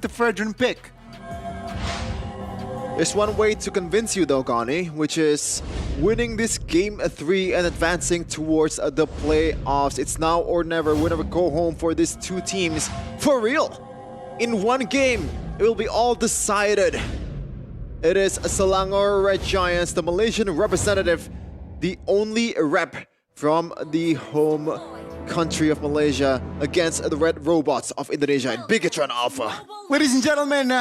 the Fredrin pick. There's one way to convince you though, Gani, which is winning this game 3 and advancing towards the playoffs. It's now or never, win or go home for these two teams. For real! In one game, it will be all decided. It is Selangor Red Giants, the Malaysian representative, the only rep from the home country of Malaysia against the Red Robots of Indonesia in Bigatron Alpha. Ladies and gentlemen,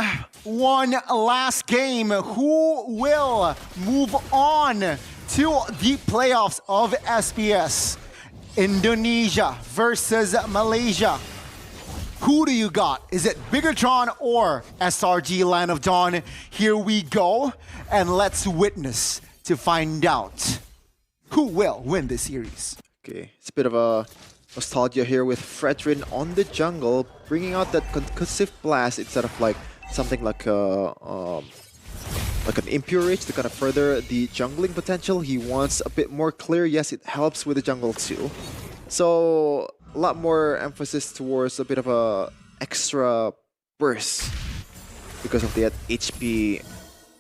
one last game. Who will move on to the playoffs of SPS? Indonesia versus Malaysia. Who do you got? Is it Bigatron or SRG Land of Dawn? Here we go, and let's witness to find out who will win this series. Okay, it's a bit of a nostalgia here with Fredrin on the jungle, bringing out that concussive blast instead of like something like an impure rage to kind of further the jungling potential. He wants a bit more clear. Yes, it helps with the jungle too. So a lot more emphasis towards a bit of a extra burst because of the HP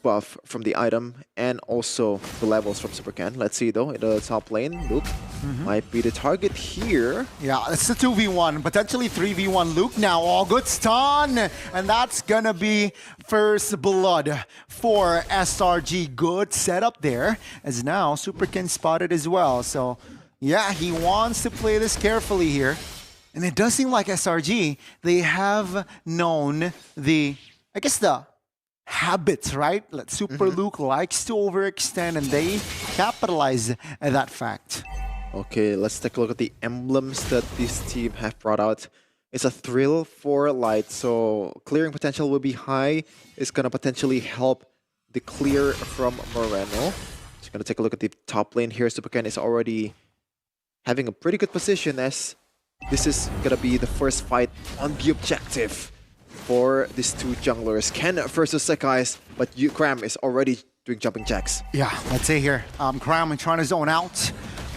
buff from the item and also the levels from Supercan. Let's see though, in the top lane, Luke might be the target here. Yeah, it's the 2v1, potentially 3v1 Luke now. All good stun, and that's gonna be first blood for SRG. Good setup there, as now Supercan spotted as well. So yeah, he wants to play this carefully here. And it does seem like SRG, they have known the, I guess the habits, right? Like Super Luke likes to overextend, and they capitalize at that fact. Okay, let's take a look at the emblems that this team have brought out. It's a thrill for light, so clearing potential will be high. It's gonna potentially help the clear from Moreno. Just gonna take a look at the top lane here. Supercan is already having a pretty good position as this is gonna be the first fight on the objective for these two junglers. Ken versus Sekai's, but Kram is already doing jumping jacks. Yeah, let's say here, Kram trying to zone out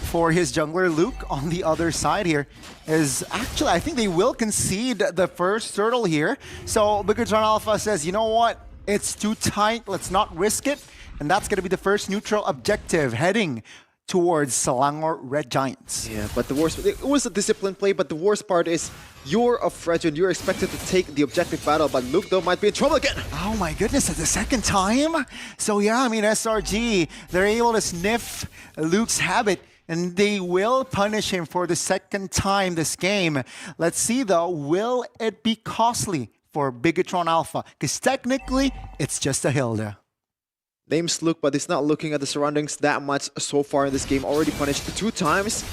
for his jungler. Luke on the other side here is actually, I think they will concede the first turtle here. So Bigatron Alpha says, you know what? It's too tight, let's not risk it. And that's gonna be the first neutral objective heading towards Selangor Red Giants. Yeah, but the worst, it was a disciplined play, but the worst part is you're a Fredrin, you're expected to take the objective battle, but Luke though might be in trouble again. Oh my goodness, it's the second time? So yeah, I mean SRG, they're able to sniff Luke's habit, and they will punish him for the second time this game. Let's see though, will it be costly for Bigatron Alpha? Because technically, it's just a Hilda. Name's Luke, but he's not looking at the surroundings that much so far in this game. Already punished 2 times.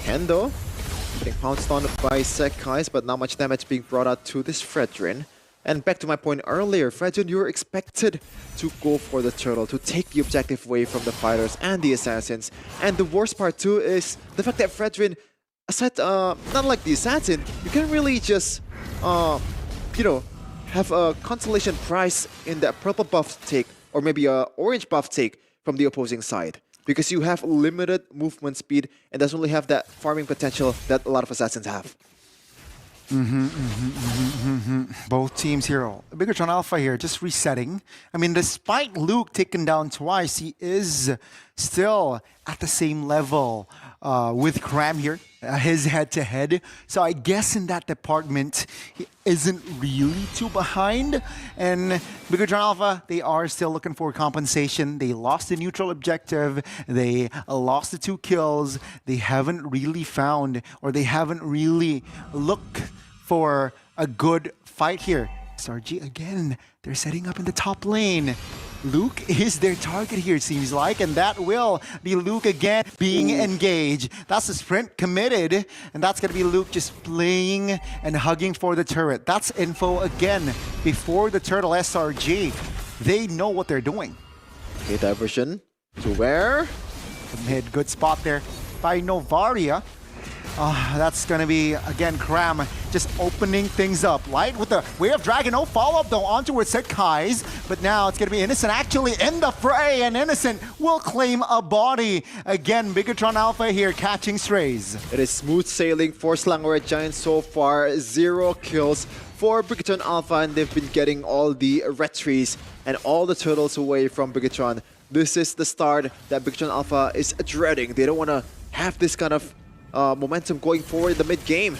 Kendo getting pounced on by Sekai's, but not much damage being brought out to this Fredrin. And back to my point earlier, Fredrin, you're expected to go for the turtle, to take the objective away from the fighters and the assassins. And the worst part too is the fact that Fredrin, aside, not like the assassin, you can really just, you know, have a consolation prize in that purple buff take, or maybe a orange buff take from the opposing side. Because you have limited movement speed and doesn't really have that farming potential that a lot of assassins have. Both teams here, Bigatron Alpha here, just resetting. I mean, despite Luke taken down twice, he is still at the same level with Kram here, his head-to-head. So I guess in that department, he isn't really too behind. And Bigatron Alpha, they are still looking for compensation. They lost the neutral objective. They lost the 2 kills. They haven't really found, or they haven't really looked for a good fight here. SRG again, they're setting up in the top lane. Luke is their target here, it seems like, and that will be Luke again being engaged. That's the sprint committed, and that's going to be Luke just playing and hugging for the turret. That's info again before the turtle. SRG, they know what they're doing. Okay, diversion to where? The mid, good spot there by Novaria. That's going to be, again, Kram just opening things up. Light with the Way of Dragon. No follow-up, though, onto where Sekai's. But now it's going to be Innocent actually in the fray, and Innocent will claim a body. Again, Bigatron Alpha here catching strays. It is smooth sailing for Selangor Red Giants so far. 0 kills for Bigatron Alpha, and they've been getting all the red trees and all the turtles away from Bigatron. This is the start that Bigatron Alpha is dreading. They don't want to have this kind of momentum going forward in the mid-game.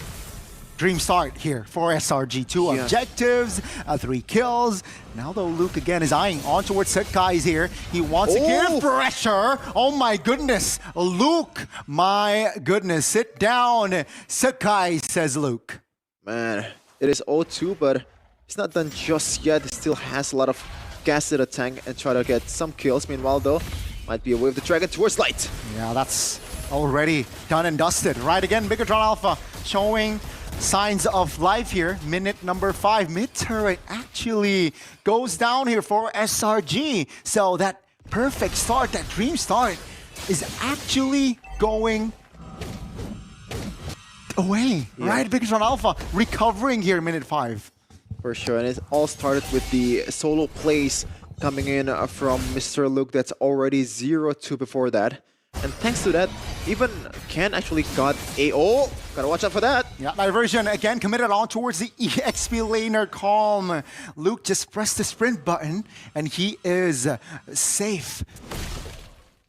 Dream start here for SRG. 2 objectives, 3 kills. Now though, Luke again is eyeing on towards Sakai's here. He wants to give pressure. Oh my goodness, Luke, my goodness. Sit down, Sakai, says Luke. Man, it is 0-2, but it's not done just yet. He still has a lot of gas in the tank and try to get some kills. Meanwhile though, might be a wave of the dragon towards light. Yeah, that's already done and dusted. Right again, Bigatron Alpha showing signs of life here. Minute number 5. Mid turret actually goes down here for SRG. So that perfect start, that dream start, is actually going away. Right, Bigatron Alpha recovering here in minute 5. For sure, and it all started with the solo plays coming in from Mr. Luke. That's already 0-2 before that. And thanks to that, even Ken actually got a... Oh, gotta watch out for that. Yeah, diversion again committed on towards the EXP laner Calm. Luke just pressed the sprint button and he is safe.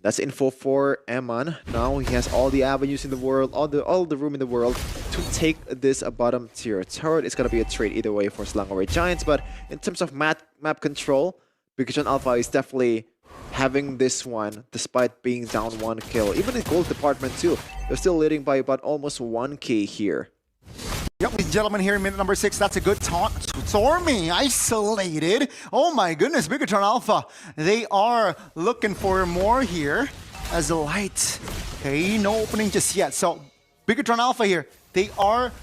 That's info for Eman. Now he has all the avenues in the world, all the room in the world to take this bottom tier turret. It's gonna be a trade either way for Slangaway Giants, but in terms of map control, Bigatron Alpha is definitely having this one despite being down 1 kill. Even in gold department too, they're still leading by about almost 1k here. Yep, ladies and gentlemen, here in minute number 6, that's a good taunt. Stormy, isolated. Oh my goodness, Bigatron Alpha. They are looking for more here as a light. Okay, no opening just yet. So, Bigatron Alpha here, they are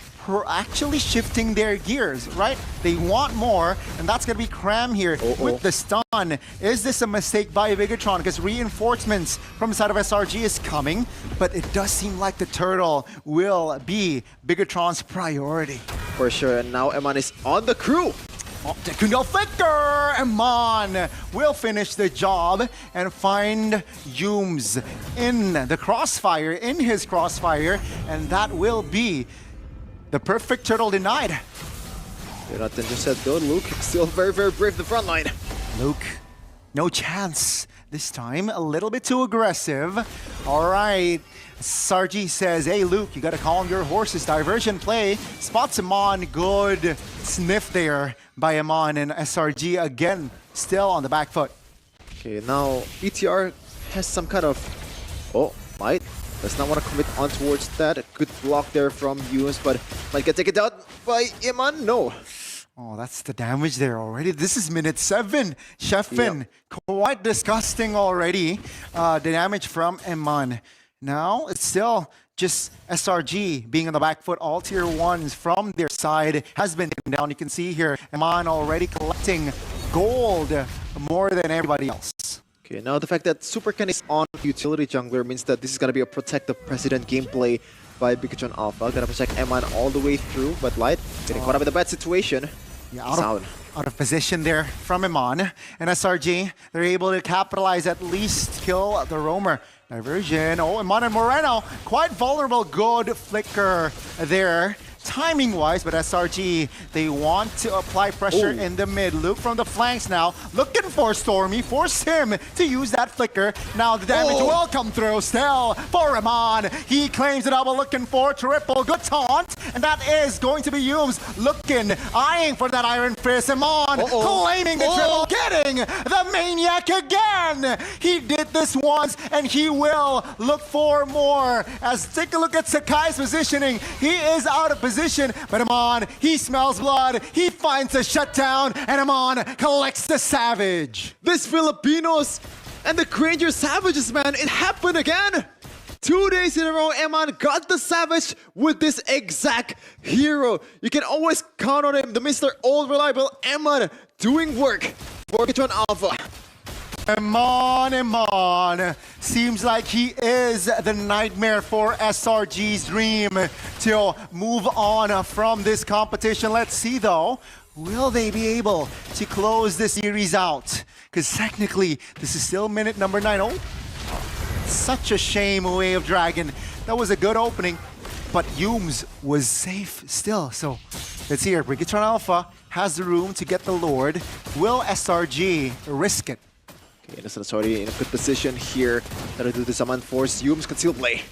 actually shifting their gears, right? They want more, and that's going to be Cram here with the stun. Is this a mistake by Bigatron? Because reinforcements from the side of SRG is coming, but it does seem like the turtle will be Bigatron's priority. For sure, and now Eman is on the crew. Oh, the Kundal Flicker! Eman will finish the job and find Yooms in the crossfire, in his crossfire, and that will be the perfect turtle denied. Jonathan just said go. Luke still very, very brave in the front line. Luke, no chance. This time, a little bit too aggressive. All right. Sarji says, hey, Luke, you got to calm your horses. Diversion play. Spots Eman. Good sniff there by Eman. And SRG, again, still on the back foot. Okay, now BTR has some kind of... Oh, might. Does not want to commit on towards that. Good block there from Yooms, but might get taken out by Eman. No. Oh, that's the damage there already. This is minute 7. Sheffin, quite disgusting already. The damage from Eman. Now, it's still just SRG being on the back foot. All tier 1s from their side has been taken down. You can see here, Eman already collecting gold more than everybody else. Okay, now the fact that Super Ken is on utility jungler means that this is going to be a protective president gameplay by Bigatron Alpha. Gonna protect Eman all the way through, but Light getting caught up in a bad situation. Yeah, out of position there from Eman. And SRG, they're able to capitalize, at least kill the roamer. Diversion. Oh, Eman and Moreno, quite vulnerable. Good flicker there. Timing-wise, but SRG, they want to apply pressure in the mid. Luke from the flanks now, looking for Stormy, force him to use that flicker. Now the damage will come through still for Eman. He claims the double, looking for triple. Good taunt, and that is going to be Yooms looking, eyeing for that Iron Fist. Eman claiming the triple, getting the Maniac again. He did this once, and he will look for more. As take a look at Sakai's positioning, he is out of position. But Eman, he smells blood, he finds a shutdown, and Eman collects the Savage. This Filipinos and the Granger Savages, man, it happened again. 2 days in a row, Eman got the Savage with this exact hero. You can always count on him, the Mr. Old Reliable Eman doing work for Bigatron Alpha. Eman. Seems like he is the nightmare for SRG's dream to move on from this competition. Let's see though, will they be able to close the series out? Because technically, this is still minute number 9. Oh, such a shame, Way of Dragon. That was a good opening, but Yooms was safe still, so Let's see here. Brigatron Alpha has the room to get the Lord. Will SRG risk it? Okay, Innocent's already in a good position here. Gotta do the summon force. Yums can still play.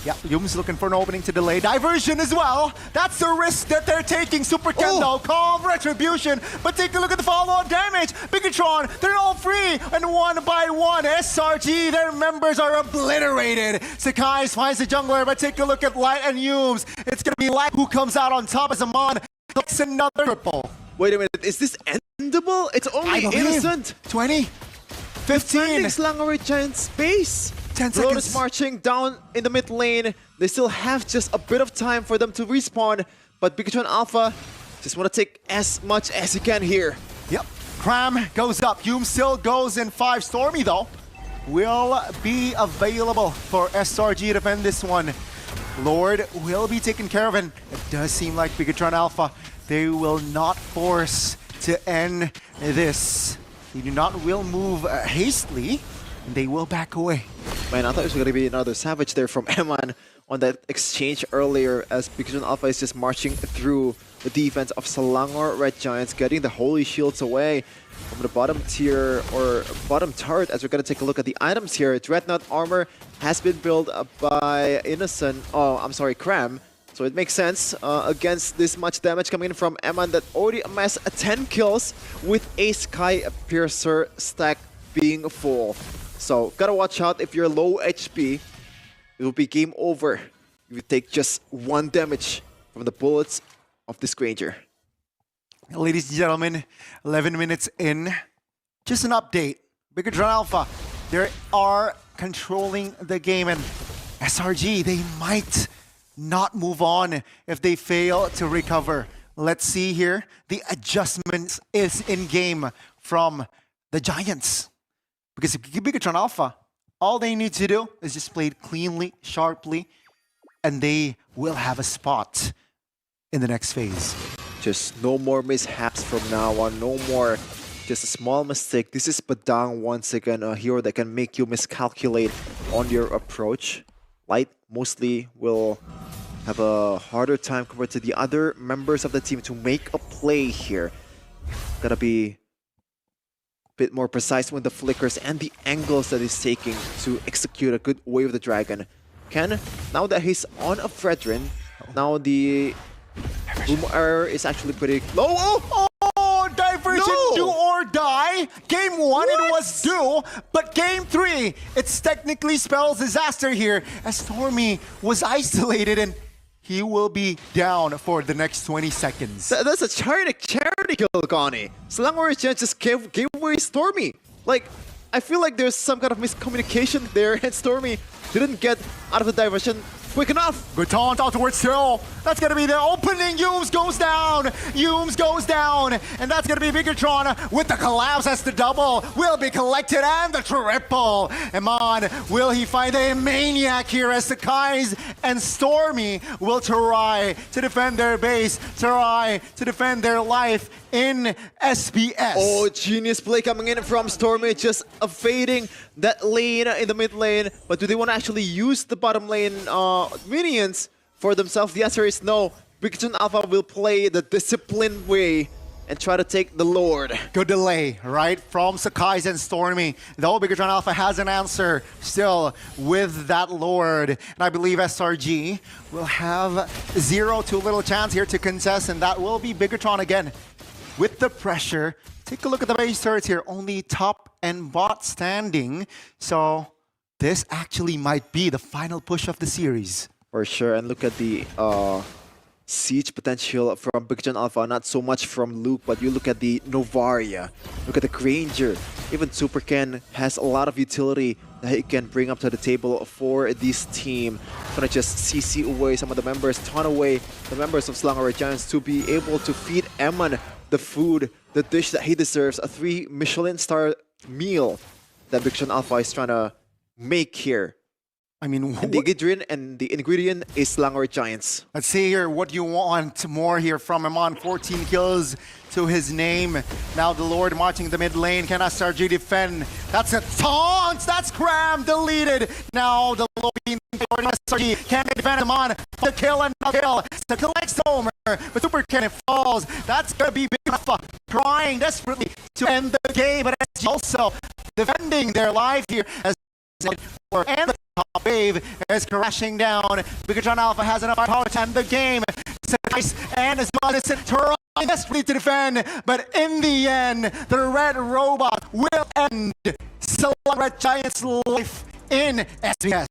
Yeah, Yum's looking for an opening to delay. Diversion as well. That's the risk that they're taking. Super Kendo, calm retribution. But take a look at the follow-on damage. Bigatron, they're all free. And one by one, SRG, their members are obliterated. Sakai finds the jungler, but take a look at Light and Yums. It's going to be Light who comes out on top as Amon collects another triple. Wait a minute, is this endable? It's only Innocent. 20, 15. Slangorid Giant space. 10 Lotus seconds. marching down in the mid lane. They still have just a bit of time for them to respawn, but Bigatron Alpha just want to take as much as he can here. Yep. Cram goes up. Yum still goes in 5. Stormy, though, will be available for SRG to defend this one. Lord will be taken care of, and it does seem like Bigatron Alpha, they will not force to end this. They do not will move hastily. They will back away. Man, I thought it was going to be another Savage there from Eman on that exchange earlier, as Bigatron Alpha is just marching through the defense of Selangor Red Giants, getting the Holy Shields away from the bottom tier or bottom turret. As we're going to take a look at the items here, Dreadnought armor has been built by Cram. So it makes sense against this much damage coming in from Eman that already amassed 10 kills with a Sky Piercer stack being full. So gotta watch out if you're low HP. It will be game over if you take just 1 damage from the bullets of this Granger. Ladies and gentlemen, 11 minutes in. Just an update. Bigatron Alpha, they are controlling the game, and SRG, they might not move on if they fail to recover. Let's see here. The adjustments is in game from the Giants. Because if Bigatron Alpha, all they need to do is just play it cleanly, sharply, and they will have a spot in the next phase. Just no more mishaps from now on, no more just a small mistake. This is Badang once again, a hero that can make you miscalculate on your approach. Light mostly will have a harder time compared to the other members of the team to make a play here. Gotta be bit more precise with the flickers and the angles that he's taking to execute a good Wave of the Dragon. Ken, now that he's on a Fredrin, now the boom error is actually pretty low. Oh, diversion, No! do or die. Game 1, it was do, but game 3, it's technically spells disaster here, as Stormy was isolated and he will be down for the next 20 seconds. That's a charity kill, Gani. Selangor just gave away Stormy. Like, I feel like there's some kind of miscommunication there, and Stormy didn't get out of the diversion quick enough. Good taunt out towards Till. That's going to be the opening. Yums goes down. Yums goes down. And that's going to be Bigatron with the collapse as the double will be collected and the triple. Eman, will he find a maniac here as Sakai's and Stormy will try to defend their base, try to defend their life in SPS. Oh, genius play coming in from Stormy, just evading that lane in the mid lane. But do they want to actually use the bottom lane minions for themselves? The answer is no. Bigatron Alpha will play the disciplined way and try to take the Lord. Good delay, right, from Sakai's and Stormy. Though Bigatron Alpha has an answer still with that Lord. And I believe SRG will have 0 to little chance here to contest, and that will be Bigatron again. With the pressure, take a look at the base turrets here. Only top and bot standing. So this actually might be the final push of the series. For sure, and look at the siege potential from Bigatron Alpha, not so much from Luke, but you look at the Novaria, look at the Granger, even Super Ken has a lot of utility that he can bring up to the table for this team. Gonna just CC away some of the members, ton away the members of Selangor Red Giants to be able to feed Eman the food, the dish that he deserves, a 3 Michelin star meal that Bigatron Alpha is trying to make here. I mean, And the ingredient is Selangor Giants. Let's see here what you want more here from him on 14 kills to his name. Now the Lord marching the mid lane. Can SRG defend? That's a taunt! That's Cram deleted! Now the Lord being SRG can defend him on the kill and the kill. So collects Homer, but Super Cannon falls. That's gonna be big enough, trying desperately to end the game, but SRG also defending their life here as and the top wave is crashing down. Big John Alpha has enough power to end the game. Nice, and as well as trying desperately to defend, but in the end, the red robot will end Red Giant's life in SBS.